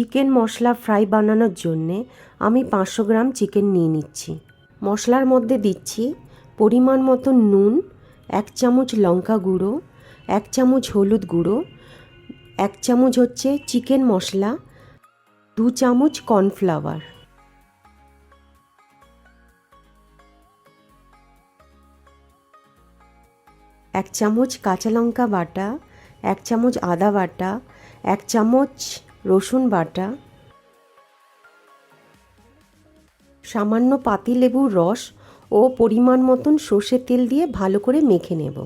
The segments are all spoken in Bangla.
চিকেন মশলা ফ্রাই বানানোর জন্যে আমি 500 গ্রাম চিকেন নিয়ে নিচ্ছি। মশলার মধ্যে দিচ্ছি পরিমাণ মতো নুন, 1 চামচ লঙ্কা গুঁড়ো, 1 চামচ হলুদ গুঁড়ো, 1 চামচ হচ্ছে চিকেন মশলা, 2 চামচ কর্নফ্লাওয়ার। এক চামচ কাঁচা লঙ্কা বাটা, 1 চামচ আদা বাটা, 1 চামচ রসুন বাটা, সামান্য পাতিলেবুর রস ও পরিমাণ মতন সর্ষের তেল দিয়ে ভালো করে মেখে নেব।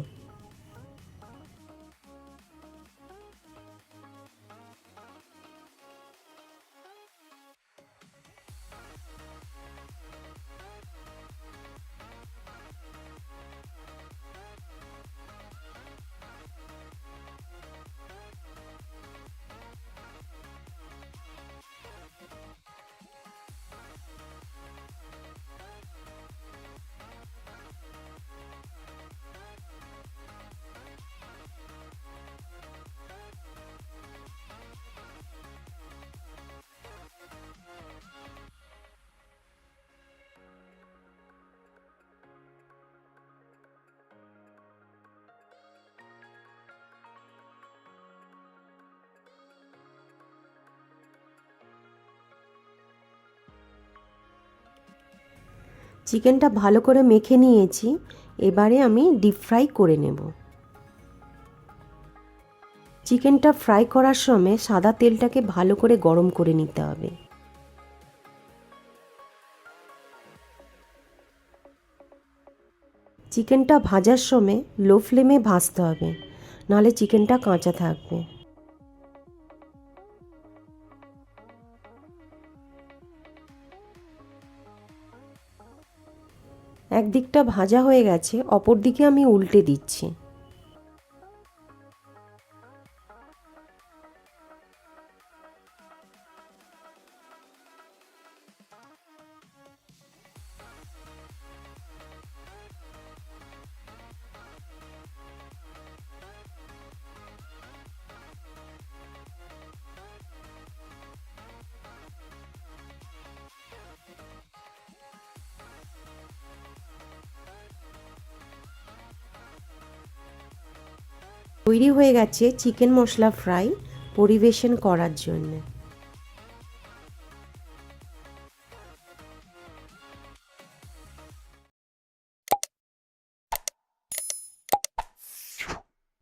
চিকেনটা ভালো করে মেখে নিয়েছি, এবারে আমি ডিপ ফ্রাই করে নেব। চিকেনটা ফ্রাই করার সময় সাদা তেলটাকে ভালো করে গরম করে নিতে হবে। চিকেনটা ভাজার সময় লো ফ্লেমে ভাজতে হবে, নাহলে চিকেনটা কাঁচা থাকবে। একদিকটা ভাজা হয়ে গেছে, অপর দিকে আমি উল্টে দিচ্ছি। তৈরি হয়ে গেছে চিকেন মশলা ফ্রাই পরিবেশন করার জন্য।